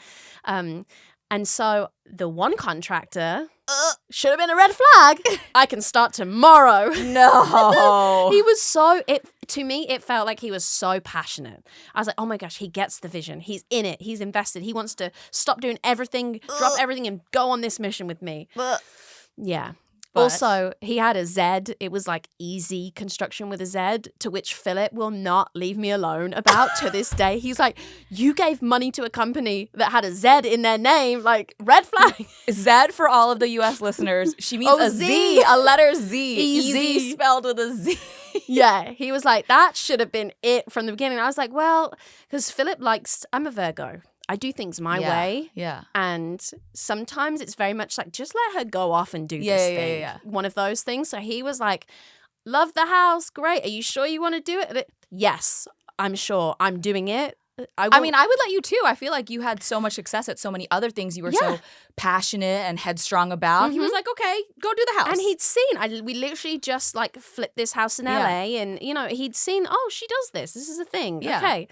And so the one contractor should have been a red flag. I can start tomorrow. No. He was to me, it felt like he was so passionate. I was like, oh my gosh, he gets the vision. He's in it. He's invested. He wants to stop doing everything, drop everything and go on this mission with me. Yeah. But also, he had a Z. It was like easy construction with a Z, to which Philip will not leave me alone about to this day. He's like, you gave money to a company that had a Z in their name, like red flag. Z for all of the U.S. listeners. She means a Z, a letter Z. Easy spelled with a Z. Yeah, he was like, that should have been it from the beginning. I was like, well, because Philip I'm a Virgo. I do things my way. Yeah. And sometimes it's very much like, just let her go off and do this thing. Yeah. One of those things. So he was like, love the house. Great. Are you sure you want to do it? Yes, I'm sure. I'm doing it. I mean, I would let you too. I feel like you had so much success at so many other things you were so passionate and headstrong about. He was like, okay, go do the house. And he'd seen, we literally just like flipped this house in LA and, you know, he'd seen, oh, she does this. This is a thing. Yeah. Okay.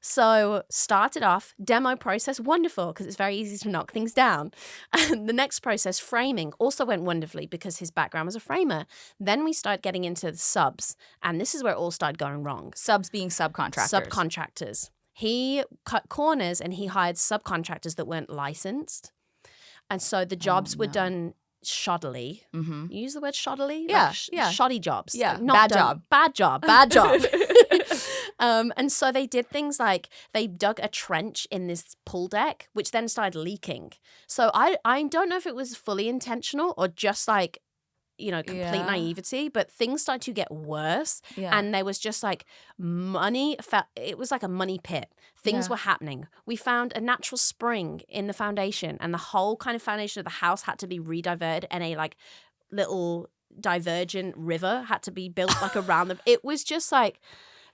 So started off, demo process, wonderful, because it's very easy to knock things down. And the next process, framing, also went wonderfully because his background was a framer. Then we started getting into the subs, and this is where it all started going wrong. Subs being subcontractors. Subcontractors. He cut corners and he hired subcontractors that weren't licensed. And so the jobs were done shoddily. You use the word shoddily? Yeah, like shoddy jobs. Yeah, like not bad job. And so they did things like they dug a trench in this pool deck, which then started leaking. So I don't know if it was fully intentional or just like, you know, complete naivety, but things started to get worse. Yeah. And there was just like money. It was like a money pit. Things were happening. We found a natural spring in the foundation, and the whole kind of foundation of the house had to be rediverted, and a like little divergent river had to be built like around them. It was just like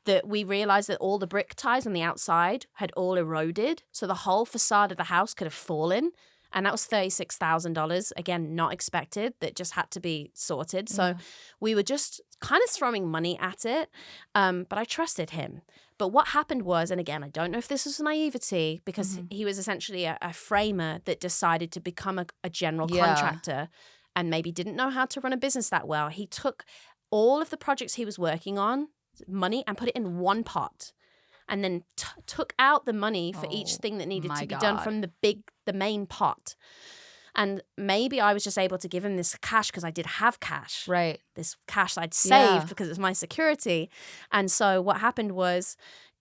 that. We realized that all the brick ties on the outside had all eroded, so the whole facade of the house could have fallen. And that was $36,000. Again, not expected. That just had to be sorted. So we were just kind of throwing money at it. But I trusted him. But what happened was, and again, I don't know if this was naivety, because he was essentially a framer that decided to become a general contractor and maybe didn't know how to run a business that well. He took all of the projects he was working on, money, and put it in one pot. And then took out the money for each thing that needed to be done from the main pot. And maybe I was just able to give him this cash because I did have cash. Right. This cash I'd saved because it was my security. And so what happened was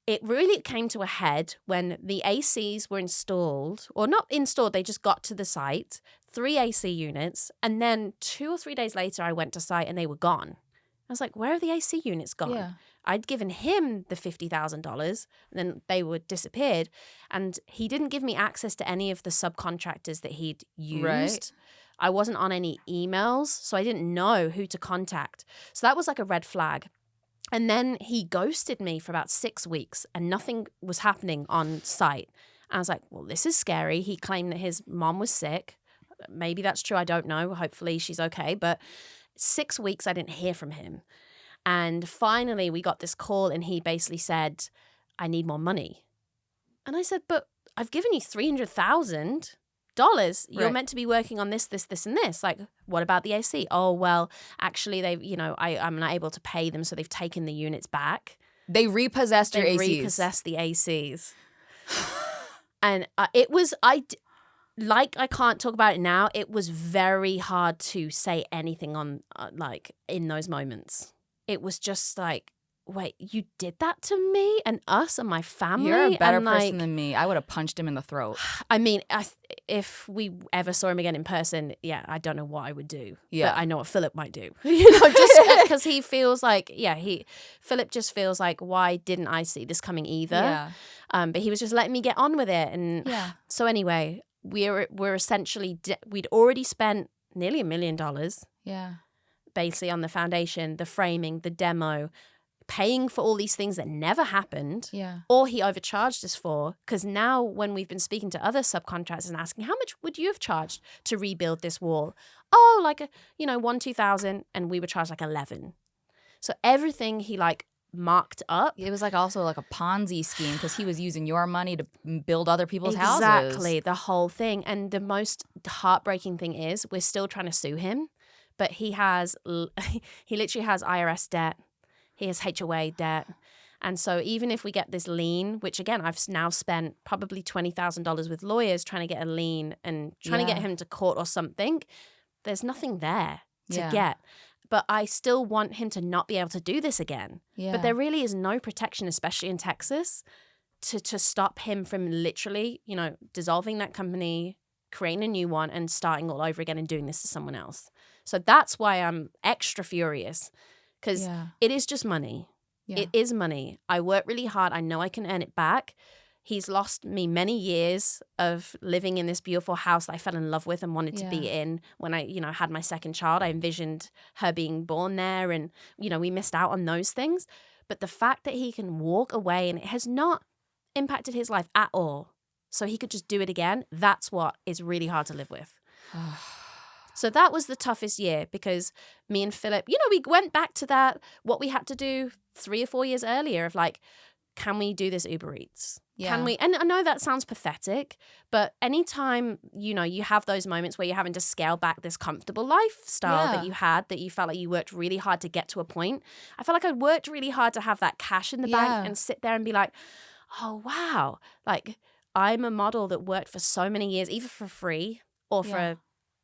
it really came to a head when the ACs were installed, or not installed, they just got to the site, 3 AC units. And then 2 or 3 days later, I went to site and they were gone. I was like, where are the AC units gone? Yeah. I'd given him the $50,000, and then they were disappeared. And he didn't give me access to any of the subcontractors that he'd used. Right. I wasn't on any emails, so I didn't know who to contact. So that was like a red flag. And then he ghosted me for about 6 weeks, and nothing was happening on site. I was like, well, this is scary. He claimed that his mom was sick. Maybe that's true. I don't know. Hopefully she's okay. But 6 weeks, I didn't hear from him. And finally, we got this call, and he basically said, I need more money. And I said, but I've given you $300,000. You're meant to be working on this, and this. Like, what about the AC? Oh, well, actually, I'm not able to pay them, so they've taken the units back. They repossessed your ACs. They repossessed the ACs. And like I can't talk about it now, it was very hard to say anything on like in those moments. It was just like, wait, you did that to me and us and my family? You're a better and, person than me. I would have punched him in the throat. I mean, if we ever saw him again in person, yeah, I don't know what I would do. Yeah. But I know what Philip might do. Just because he feels like, Philip just feels like, why didn't I see this coming either? Yeah. But he was just letting me get on with it. And so anyway, we're essentially, we'd already spent nearly $1 million. Yeah. Basically on the foundation, the framing, the demo, paying for all these things that never happened, or he overcharged us for. Because now when we've been speaking to other subcontractors and asking, how much would you have charged to rebuild this wall? Oh, like, $1,000-$2,000, and we were charged like 11. So everything he like marked up. It was like also like a Ponzi scheme because he was using your money to build other people's houses. Exactly, the whole thing. And the most heartbreaking thing is we're still trying to sue him, but he literally has IRS debt. He has HOA debt. And so even if we get this lien, which again, I've now spent probably $20,000 with lawyers trying to get a lien and trying to get him to court or something, there's nothing there to get. But I still want him to not be able to do this again. Yeah. But there really is no protection, especially in Texas, to stop him from literally, dissolving that company, creating a new one and starting all over again and doing this to someone else. So that's why I'm extra furious. Because it is just money. Yeah. It is money. I work really hard. I know I can earn it back. He's lost me many years of living in this beautiful house that I fell in love with and wanted to be in. When I, had my second child, I envisioned her being born there and, we missed out on those things. But the fact that he can walk away and it has not impacted his life at all, so he could just do it again, that's what is really hard to live with. So that was the toughest year because me and Philip, we went back to that, what we had to do 3 or 4 years earlier of like, can we do this Uber Eats? Yeah. Can we? And I know that sounds pathetic, but anytime, you have those moments where you're having to scale back this comfortable lifestyle that you had, that you felt like you worked really hard to get to a point. I felt like I worked really hard to have that cash in the bank and sit there and be like, oh, wow. Like I'm a model that worked for so many years, either for free or for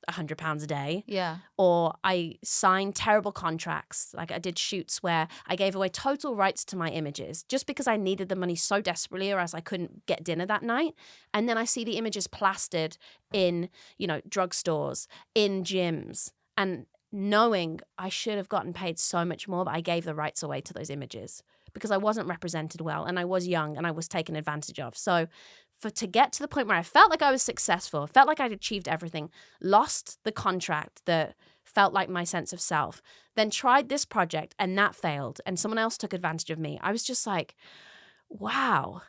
£100 a day. Yeah. Or I signed terrible contracts. Like I did shoots where I gave away total rights to my images just because I needed the money so desperately or else I couldn't get dinner that night. And then I see the images plastered in, drugstores, in gyms, and knowing I should have gotten paid so much more, but I gave the rights away to those images because I wasn't represented well and I was young and I was taken advantage of. So to get to the point where I felt like I was successful, felt like I'd achieved everything, lost the contract that felt like my sense of self, then tried this project and that failed and someone else took advantage of me. I was just like, wow.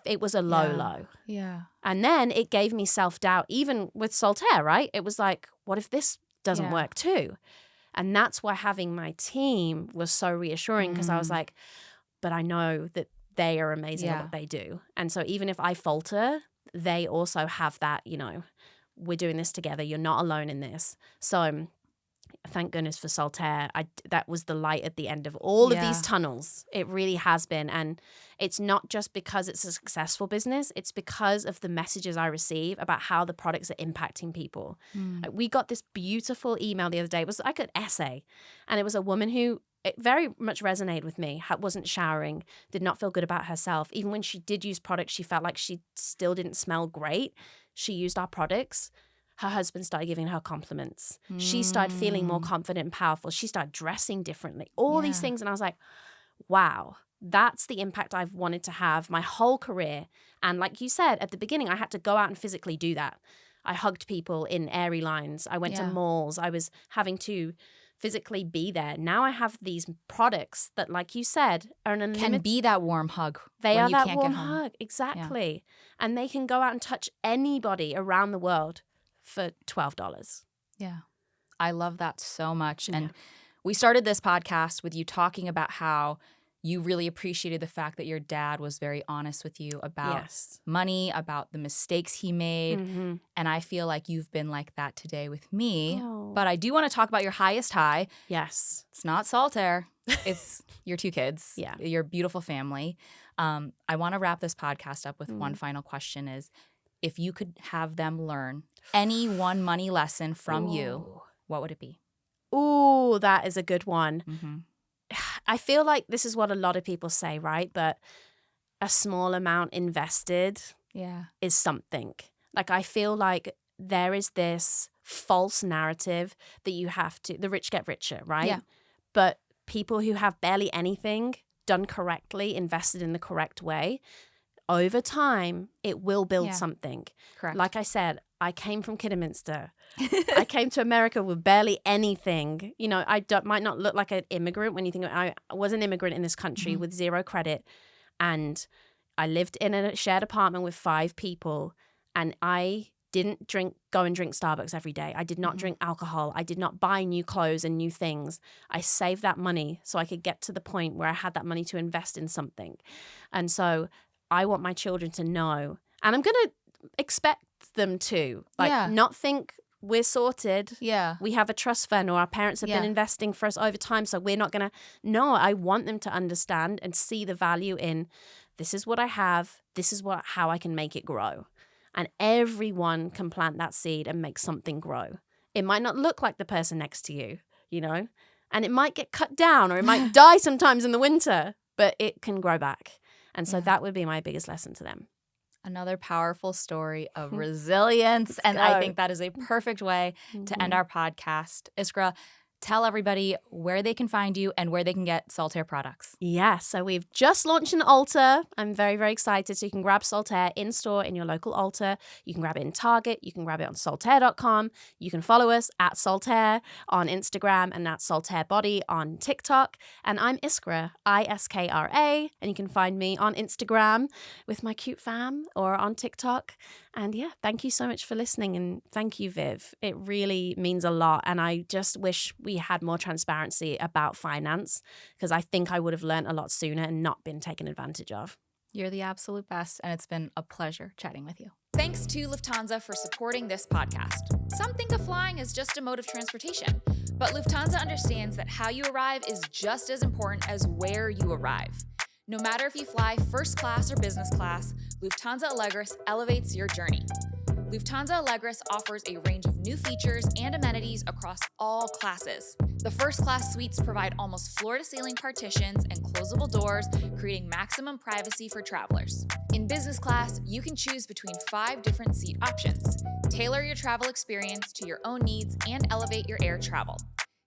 It was a low. Yeah. And then it gave me self-doubt, even with Saltair, right? It was like, what if this doesn't work too? And that's why having my team was so reassuring because I was like, but I know that they are amazing at what they do. And so even if I falter, they also have that, we're doing this together. You're not alone in this. So thank goodness for Saltair. That was the light at the end of all of these tunnels. It really has been. And it's not just because it's a successful business. It's because of the messages I receive about how the products are impacting people. Like, we got this beautiful email the other day. It was like an essay. And it was a woman who it very much resonated with me, wasn't showering, did not feel good about herself. Even when she did use products, she felt like she still didn't smell great. She used our products. Her husband started giving her compliments. She started feeling more confident and powerful. She started dressing differently. All these things. And I was like, wow, that's the impact I've wanted to have my whole career. And like you said, at the beginning, I had to go out and physically do that. I hugged people in Aerie lines. I went to malls. I was having to physically be there. Now I have these products that, like you said, are an unlimited... Can be that warm hug. They when are you that can't warm get home. hug. Exactly. Yeah. And they can go out and touch anybody around the world for $12. Yeah. I love that so much. Yeah. And we started this podcast with you talking about how you really appreciated the fact that your dad was very honest with you about money, about the mistakes he made. Mm-hmm. And I feel like you've been like that today with me. Oh. But I do want to talk about your highest high. Yes. It's not Saltair. It's your 2 kids. Yeah. Your beautiful family. I want to wrap this podcast up with one final question is, if you could have them learn any one money lesson from you, what would it be? Ooh, that is a good one. Mm-hmm. I feel like this is what a lot of people say, right? But a small amount invested is something. Like, I feel like there is this false narrative that you have to, the rich get richer, right? Yeah. But people who have barely anything done correctly, invested in the correct way, over time, it will build something. Correct. Like I said, I came from Kidderminster. I came to America with barely anything. You know, might not look like an immigrant when you think I was an immigrant in this country with zero credit. And I lived in a shared apartment with 5 people. And I didn't go and drink Starbucks every day. I did not drink alcohol. I did not buy new clothes and new things. I saved that money so I could get to the point where I had that money to invest in something. And so I want my children to know, and I'm going to expect them to, not think we're sorted. Yeah. We have a trust fund, or our parents have been investing for us over time, so we're not going to. No, I want them to understand and see the value in, this is what I have, this is how I can make it grow. And everyone can plant that seed and make something grow. It might not look like the person next to you, you know, and it might get cut down, or it might die sometimes in the winter, but it can grow back. And so that would be my biggest lesson to them. Another powerful story of resilience. And I think that is a perfect way to end our podcast. Iskra, tell everybody where they can find you and where they can get Saltair products. Yeah, so we've just launched an Ulta. I'm very, very excited. So you can grab Saltair in store in your local Ulta. You can grab it in Target. You can grab it on saltair.com. You can follow us at Saltair on Instagram and at Saltair Body on TikTok. And I'm Iskra, Iskra. And you can find me on Instagram with my cute fam, or on TikTok. And yeah, thank you so much for listening. And thank you, Viv. It really means a lot. And I just wish we had more transparency about finance, because I think I would have learned a lot sooner and not been taken advantage of. You're the absolute best, and it's been a pleasure chatting with you. Thanks to Lufthansa for supporting this podcast. Some think of flying as just a mode of transportation, but Lufthansa understands that how you arrive is just as important as where you arrive. No matter if you fly first class or business class, Lufthansa Allegris elevates your journey. Lufthansa Allegris offers a range of new features and amenities across all classes. The first class suites provide almost floor-to-ceiling partitions and closable doors, creating maximum privacy for travelers. In business class, you can choose between 5 different seat options. Tailor your travel experience to your own needs and elevate your air travel.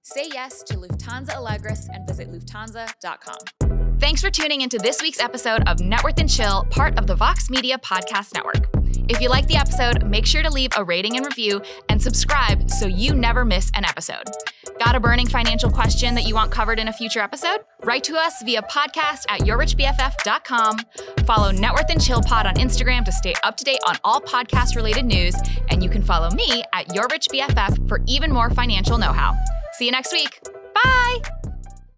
Say yes to Lufthansa Allegris and visit Lufthansa.com. Thanks for tuning into this week's episode of Networth and Chill, part of the Vox Media Podcast Network. If you liked the episode, make sure to leave a rating and review and subscribe so you never miss an episode. Got a burning financial question that you want covered in a future episode? Write to us via podcast@yourrichbff.com. Follow Networth and Chill Pod on Instagram to stay up to date on all podcast-related news. And you can follow me at yourrichbff for even more financial know-how. See you next week. Bye!